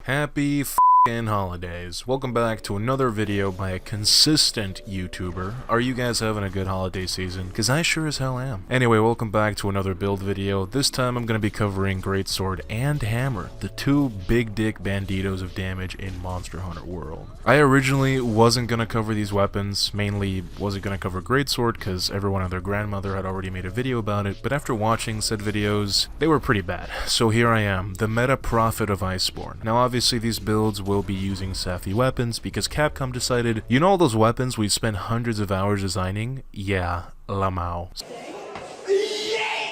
Happy f***ing holidays. Welcome back to another video by a consistent YouTuber. Are you guys having a good holiday season? Cause I sure as hell am. Anyway, welcome back to another build video. This time I'm gonna be covering Greatsword and Hammer, the two big dick banditos of damage in Monster Hunter World. I originally wasn't gonna cover these weapons, mainly wasn't gonna cover Greatsword cause everyone and their grandmother had already made a video about it, but after watching said videos, they were pretty bad. So here I am, the meta prophet of Iceborne. Now obviously these builds will be using SAFI weapons because Capcom decided, you know all those weapons we spent hundreds of hours designing? Yeah, Lamau.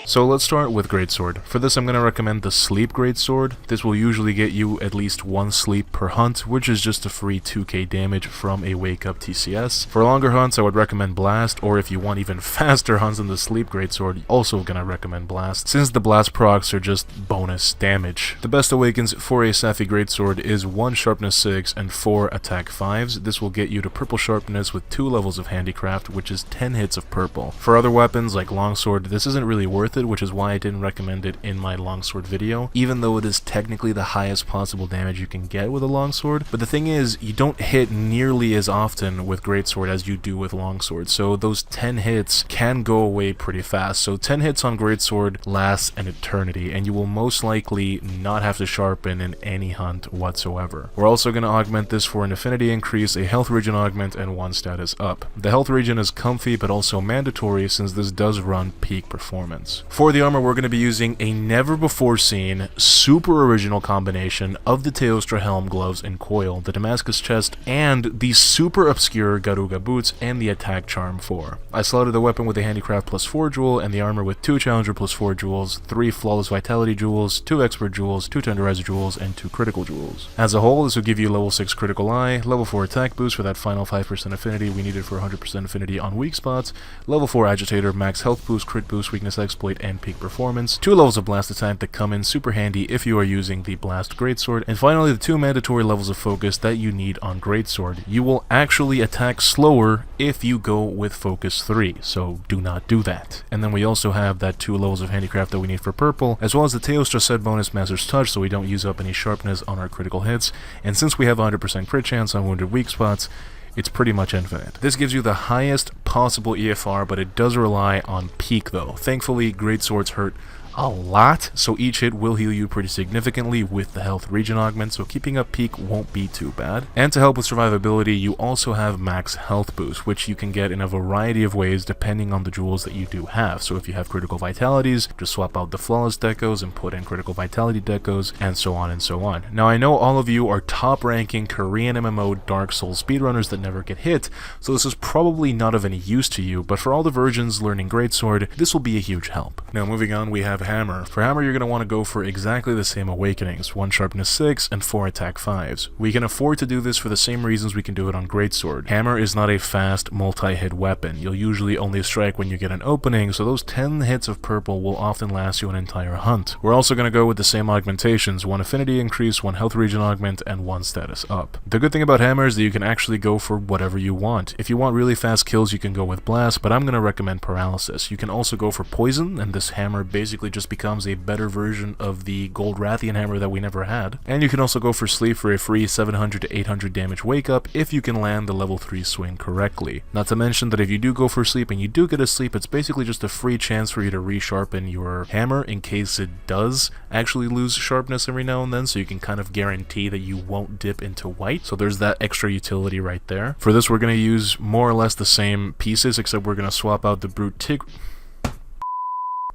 So let's start with Greatsword. For this I'm going to recommend the Sleep Greatsword. This will usually get you at least one sleep per hunt, which is just a free 2k damage from a wake up TCS. For longer hunts I would recommend Blast, or if you want even faster hunts than the Sleep Greatsword, also going to recommend Blast, since the Blast procs are just bonus damage. The best Awakens for a Safi Greatsword is 1 Sharpness 6 and 4 Attack 5s. This will get you to Purple Sharpness with 2 levels of Handicraft, which is 10 hits of Purple. For other weapons like Longsword, this isn't really worth it, which is why I didn't recommend it in my longsword video, even though it is technically the highest possible damage you can get with a longsword. But the thing is, you don't hit nearly as often with greatsword as you do with longsword, so those 10 hits can go away pretty fast. So 10 hits on greatsword lasts an eternity, and you will most likely not have to sharpen in any hunt whatsoever. We're also going to augment this for an affinity increase, a health regen augment, and 1 status up. The health regen is comfy but also mandatory since this does run peak performance. For the armor, we're going to be using a never-before-seen, super original combination of the Teostra helm, gloves, and coil, the Damascus chest, and the super obscure Garuga boots and the attack charm 4. I slotted the weapon with a handicraft plus 4 jewel, and the armor with 2 challenger plus 4 jewels, 3 flawless vitality jewels, 2 expert jewels, 2 tenderizer jewels, and 2 critical jewels. As a whole, this will give you level 6 critical eye, level 4 attack boost for that final 5% affinity we needed for 100% affinity on weak spots, level 4 agitator, max health boost, crit boost, weakness exploit, and peak performance, 2 levels of blast attack that come in super handy if you are using the blast greatsword, and finally the 2 mandatory levels of focus that you need on greatsword. You will actually attack slower if you go with focus 3, so do not do that. And then we also have that 2 levels of handicraft that we need for purple, as well as the Teostra set bonus Master's Touch so we don't use up any sharpness on our critical hits, and since we have 100% crit chance on wounded weak spots, it's pretty much infinite. This gives you the highest possible EFR, but it does rely on peak though. Thankfully, greatswords hurt a lot, so each hit will heal you pretty significantly with the health regen augment, so keeping up peak won't be too bad. And to help with survivability, you also have max health boost, which you can get in a variety of ways depending on the jewels that you do have. So if you have critical vitalities, just swap out the flawless decos and put in critical vitality decos, and so on and so on. Now I know all of you are top ranking Korean MMO Dark Souls speedrunners that never get hit, so this is probably not of any use to you, but for all the virgins learning greatsword, this will be a huge help. Now moving on, we have Hammer. For Hammer, you're going to want to go for exactly the same awakenings, 1 sharpness 6 and 4 attack 5s. We can afford to do this for the same reasons we can do it on Greatsword. Hammer is not a fast multi-hit weapon. You'll usually only strike when you get an opening, so those 10 hits of purple will often last you an entire hunt. We're also going to go with the same augmentations, 1 affinity increase, 1 health regen augment, and 1 status up. The good thing about Hammer is that you can actually go for whatever you want. If you want really fast kills, you can go with Blast, but I'm going to recommend Paralysis. You can also go for Poison, and this hammer basically just becomes a better version of the Gold Rathian hammer that we never had. And you can also go for Sleep for a free 700 to 800 damage wake up if you can land the level 3 swing correctly. Not to mention that if you do go for Sleep and you do get a sleep, it's basically just a free chance for you to resharpen your hammer in case it does actually lose sharpness every now and then, so you can kind of guarantee that you won't dip into white. So there's that extra utility right there. For this we're going to use more or less the same pieces, except we're going to swap out the Brute Tigre.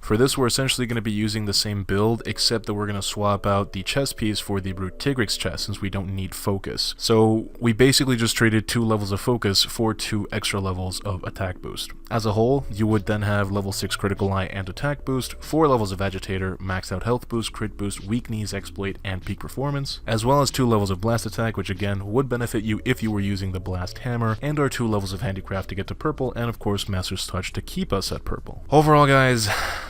For this, we're essentially going to be using the same build, except that we're going to swap out the chest piece for the Brute Tigrix chest, since we don't need focus. So we basically just traded 2 levels of focus for 2 extra levels of attack boost. As a whole, you would then have level 6 critical eye and attack boost, 4 levels of agitator, maxed out health boost, crit boost, weak knees exploit, and peak performance, as well as 2 levels of blast attack, which again would benefit you if you were using the blast hammer, and our 2 levels of handicraft to get to purple, and of course Master's Touch to keep us at purple. Overall, guys,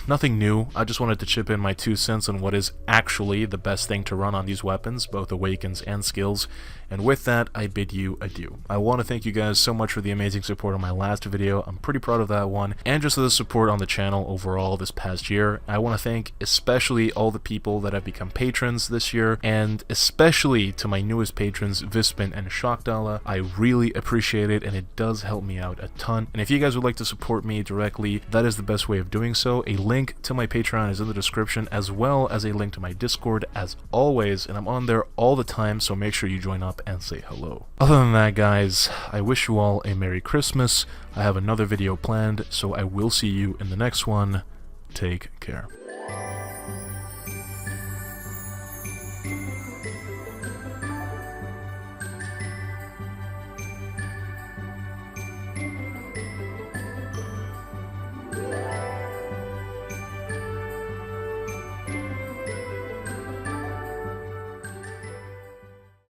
nothing new. I just wanted to chip in my 2 cents on what is actually the best thing to run on these weapons, both Awakens and skills. And with that, I bid you adieu. I want to thank you guys so much for the amazing support on my last video. I'm pretty proud of that one, and just the support on the channel overall this past year. I want to thank especially all the people that have become patrons this year, and especially to my newest patrons, Vespin and shoutout. I really appreciate it, and it does help me out a ton. And if you guys would like to support me directly, that is the best way of doing so. A link to my Patreon is in the description, as well as a link to my Discord as always, and I'm on there all the time, so make sure you join up and say hello. Other than that, guys, I wish you all a Merry Christmas. I have another video planned, so I will see you in the next one. Take care.